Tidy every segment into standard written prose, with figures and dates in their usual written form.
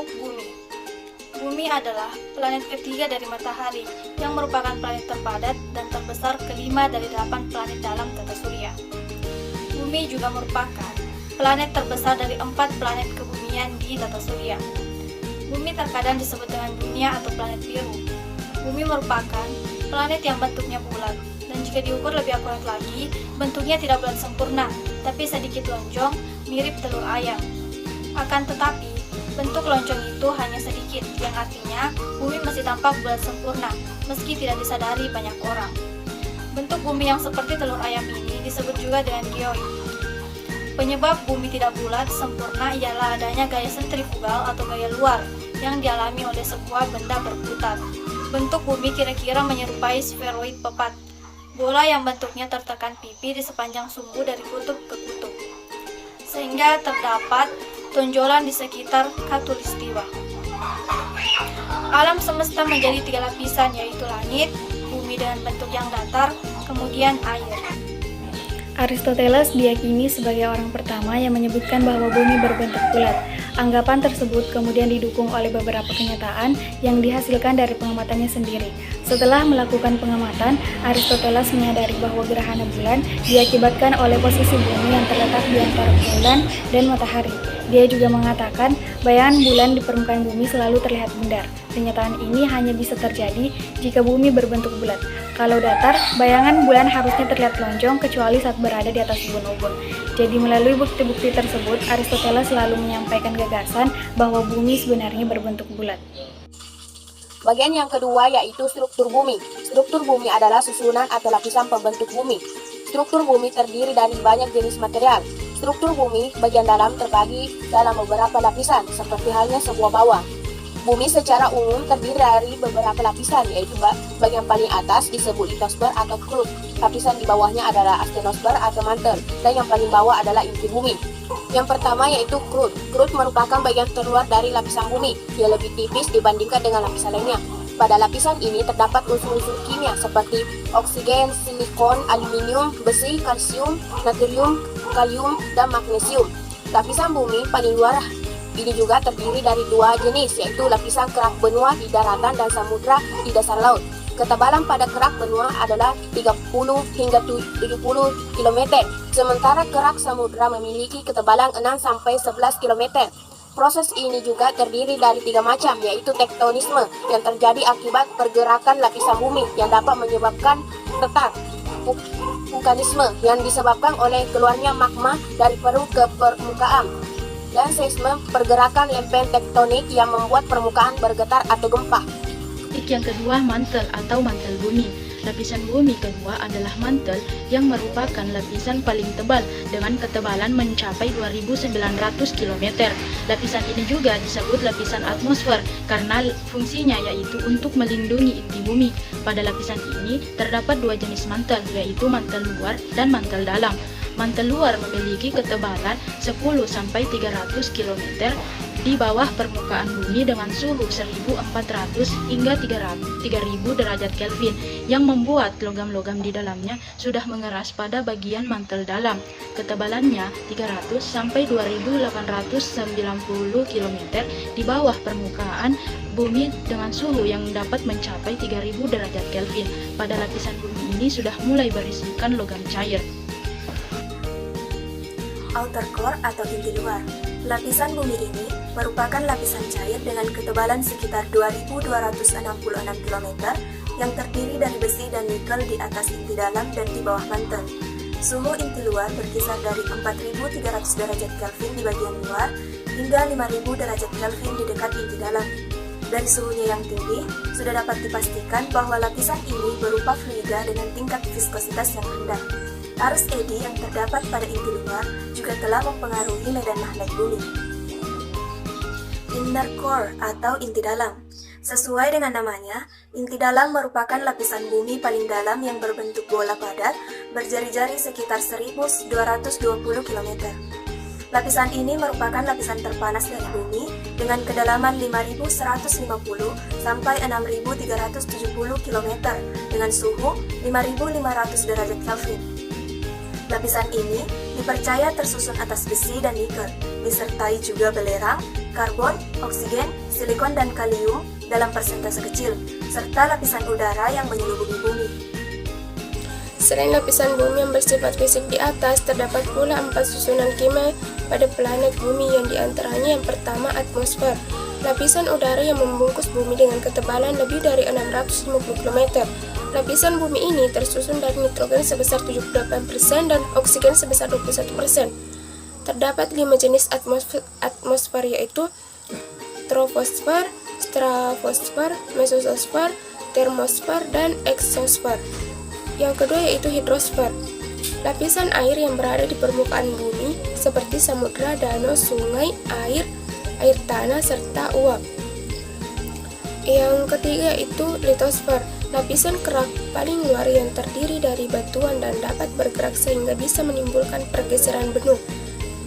Bentuk Bumi. Bumi adalah planet ketiga dari Matahari yang merupakan planet terpadat dan terbesar kelima dari 8 planet dalam tata surya. Bumi juga merupakan planet terbesar dari 4 planet kebumian di tata surya. Bumi terkadang disebut dengan dunia atau planet biru. Bumi merupakan planet yang bentuknya bulat, dan jika diukur lebih akurat lagi, bentuknya tidak bulat sempurna, tapi sedikit lonjong, mirip telur ayam. Akan tetapi, bentuk lonjong itu hanya sedikit, yang artinya bumi masih tampak bulat sempurna, meski tidak disadari banyak orang. Bentuk bumi yang seperti telur ayam ini disebut juga dengan geoid. Penyebab bumi tidak bulat sempurna ialah adanya gaya sentrifugal atau gaya luar yang dialami oleh sebuah benda berputar. Bentuk bumi kira-kira menyerupai sferoid pepat, bola yang bentuknya tertekan pipi di sepanjang sumbu dari kutub ke kutub, sehingga terdapat tonjolan di sekitar khatulistiwa. Alam semesta menjadi 3 lapisan, yaitu langit, bumi dengan bentuk yang datar, kemudian air. Aristoteles diyakini sebagai orang pertama yang menyebutkan bahwa bumi berbentuk bulat. Anggapan tersebut kemudian didukung oleh beberapa kenyataan yang dihasilkan dari pengamatannya sendiri. Setelah melakukan pengamatan, Aristoteles menyadari bahwa gerhana bulan diakibatkan oleh posisi bumi yang terletak di antara bulan dan matahari. Dia juga mengatakan bayangan bulan di permukaan bumi selalu terlihat bundar. Kenyataan ini hanya bisa terjadi jika bumi berbentuk bulat. Kalau datar, bayangan bulan harusnya terlihat lonjong kecuali saat berada di atas ubun-ubun. Jadi melalui bukti-bukti tersebut, Aristoteles selalu menyampaikan gagasan bahwa bumi sebenarnya berbentuk bulat. Bagian yang kedua yaitu struktur bumi. Struktur bumi adalah susunan atau lapisan pembentuk bumi. Struktur bumi terdiri dari banyak jenis material. Struktur bumi bagian dalam terbagi dalam beberapa lapisan, seperti halnya sebuah bawang. Bumi secara umum terdiri dari beberapa lapisan, yaitu bagian paling atas disebut litosfer atau crust. Lapisan di bawahnya adalah astenosfer atau mantel, dan yang paling bawah adalah inti bumi. Yang pertama yaitu crust. Crust merupakan bagian terluar dari lapisan bumi. Dia lebih tipis dibandingkan dengan lapisan lainnya. Pada lapisan ini terdapat unsur-unsur kimia seperti oksigen, silikon, aluminium, besi, kalsium, natrium, kalium, dan magnesium. Lapisan bumi paling luar ini juga terdiri dari 2 jenis, yaitu lapisan kerak benua di daratan dan samudra di dasar laut. Ketebalan pada kerak benua adalah 30 hingga 70 km, sementara kerak samudra memiliki ketebalan 6-11 km. Proses ini juga terdiri dari 3 macam, yaitu tektonisme yang terjadi akibat pergerakan lapisan bumi yang dapat menyebabkan retak, vulkanisme yang disebabkan oleh keluarnya magma dari perut ke permukaan, dan seisme pergerakan lempeng tektonik yang membuat permukaan bergetar atau gempa. Yang kedua, mantel atau mantel bumi. Lapisan bumi kedua adalah mantel yang merupakan lapisan paling tebal dengan ketebalan mencapai 2900 km. Lapisan ini juga disebut lapisan atmosfer karena fungsinya yaitu untuk melindungi inti bumi. Pada lapisan ini terdapat 2 jenis mantel, yaitu mantel luar dan mantel dalam. Mantel luar memiliki ketebalan 10-300 km di bawah permukaan bumi dengan suhu 1400 hingga 3000 derajat Kelvin yang membuat logam-logam di dalamnya sudah mengeras pada bagian mantel dalam. Ketebalannya 300 sampai 2890 km di bawah permukaan bumi dengan suhu yang dapat mencapai 3000 derajat Kelvin. Pada lapisan bumi ini sudah mulai berisikan logam cair. Outer core atau inti luar. Lapisan bumi ini merupakan lapisan cair dengan ketebalan sekitar 2266 km yang terdiri dari besi dan nikel di atas inti dalam dan di bawah mantel. Suhu inti luar berkisar dari 4300 derajat Kelvin di bagian luar hingga 5000 derajat Kelvin di dekat inti dalam. Dari suhunya yang tinggi, sudah dapat dipastikan bahwa lapisan ini berupa fluida dengan tingkat viskositas yang rendah. Arus eddy yang terdapat pada inti luar juga telah mempengaruhi medan magnet bumi. Inner core atau inti dalam. Sesuai dengan namanya, inti dalam merupakan lapisan bumi paling dalam yang berbentuk bola padat berjari-jari sekitar 1220 km. Lapisan ini merupakan lapisan terpanas dari bumi dengan kedalaman 5150 sampai 6370 km dengan suhu 5500 derajat Kelvin. Lapisan ini dipercaya tersusun atas besi dan nikel. disertai juga belerang, karbon, oksigen, silikon, dan kalium dalam persentase kecil, serta lapisan udara yang menyelimuti bumi. Selain lapisan bumi yang bersifat fisik di atas, terdapat pula 4 susunan kimia pada planet bumi yang diantaranya yang pertama atmosfer, lapisan udara yang membungkus bumi dengan ketebalan lebih dari 650 km. Lapisan bumi ini tersusun dari nitrogen sebesar 78% dan oksigen sebesar 21%. Terdapat 5 jenis atmosfer yaitu troposfer, stratosfer, mesosfer, termosfer, dan eksosfer. Yang kedua yaitu hidrosfer, lapisan air yang berada di permukaan bumi seperti samudra, danau, sungai, air tanah, serta uap. Yang ketiga yaitu litosfer, lapisan kerak paling luar yang terdiri dari batuan dan dapat bergerak sehingga bisa menimbulkan pergeseran benua.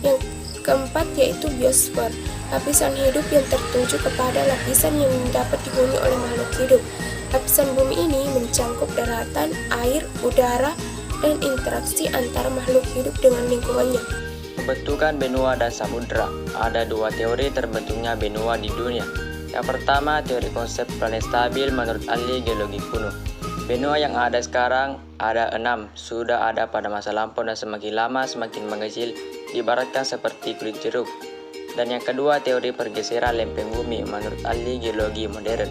Yang keempat yaitu biosfer, lapisan hidup yang tertuju kepada lapisan yang dapat dihuni oleh makhluk hidup. Lapisan bumi ini mencangkup daratan, air, udara, dan interaksi antara makhluk hidup dengan lingkungannya. Pembentukan benua dan samudra. Ada 2 teori terbentuknya benua di dunia. Yang pertama, teori konsep planet stabil menurut ahli geologi kuno. Benua yang ada sekarang ada 6, sudah ada pada masa lampau dan semakin lama semakin mengecil, diibaratkan seperti kulit jeruk. Dan yang kedua, teori pergeseran lempeng bumi menurut ahli geologi modern.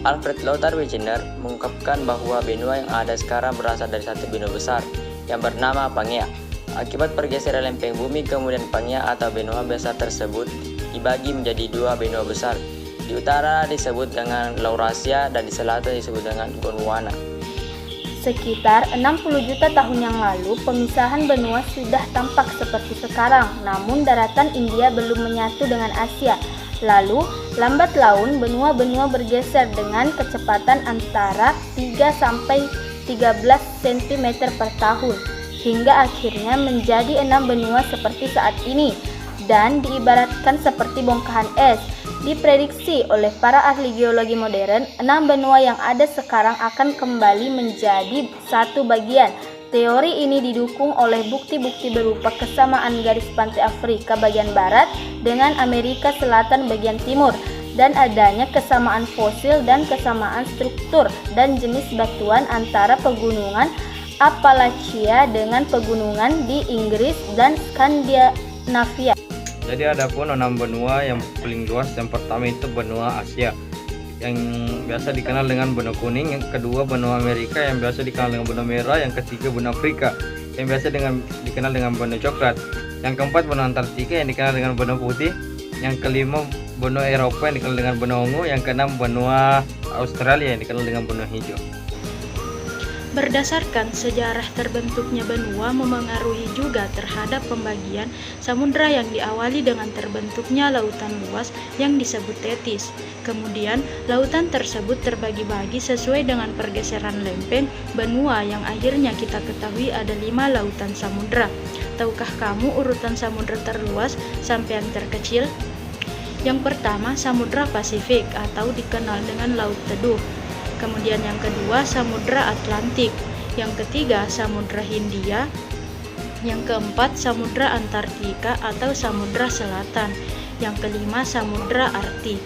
Alfred Lothar Wegener mengungkapkan bahwa benua yang ada sekarang berasal dari satu benua besar yang bernama Pangea. Akibat pergeseran lempeng bumi, kemudian Pangea atau benua besar tersebut dibagi menjadi 2 benua besar. Di utara disebut dengan Laurasia dan di selatan disebut dengan Gondwana. Sekitar 60 juta tahun yang lalu, pemisahan benua sudah tampak seperti sekarang, namun daratan India belum menyatu dengan Asia. Lalu, lambat laun benua-benua bergeser dengan kecepatan antara 3-13 cm per tahun, hingga akhirnya menjadi 6 benua seperti saat ini, dan diibaratkan seperti bongkahan es. Diprediksi oleh para ahli geologi modern, 6 benua yang ada sekarang akan kembali menjadi satu bagian. Teori ini didukung oleh bukti-bukti berupa kesamaan garis pantai Afrika bagian barat dengan Amerika Selatan bagian timur, dan adanya kesamaan fosil dan kesamaan struktur dan jenis batuan antara pegunungan Appalachia dengan pegunungan di Inggris dan Skandinavia. Jadi ada pun 6 benua yang paling luas. Yang pertama itu benua Asia yang biasa dikenal dengan benua kuning, yang kedua benua Amerika yang biasa dikenal dengan benua merah, yang ketiga benua Afrika yang biasa dikenal dengan benua coklat, yang keempat benua Antartika yang dikenal dengan benua putih, yang kelima benua Eropa yang dikenal dengan benua ungu, yang keenam benua Australia yang dikenal dengan benua hijau. Berdasarkan sejarah terbentuknya benua memengaruhi juga terhadap pembagian samudra yang diawali dengan terbentuknya lautan luas yang disebut Tetis. Kemudian, lautan tersebut terbagi-bagi sesuai dengan pergeseran lempeng benua yang akhirnya kita ketahui ada 5 lautan samudra. Tahukah kamu urutan samudra terluas sampai yang terkecil? Yang pertama, Samudra Pasifik atau dikenal dengan Laut Teduh. Kemudian yang kedua, Samudra Atlantik. Yang ketiga, Samudra Hindia. Yang keempat, Samudra Antartika atau Samudra Selatan. Yang kelima, Samudra Arktik.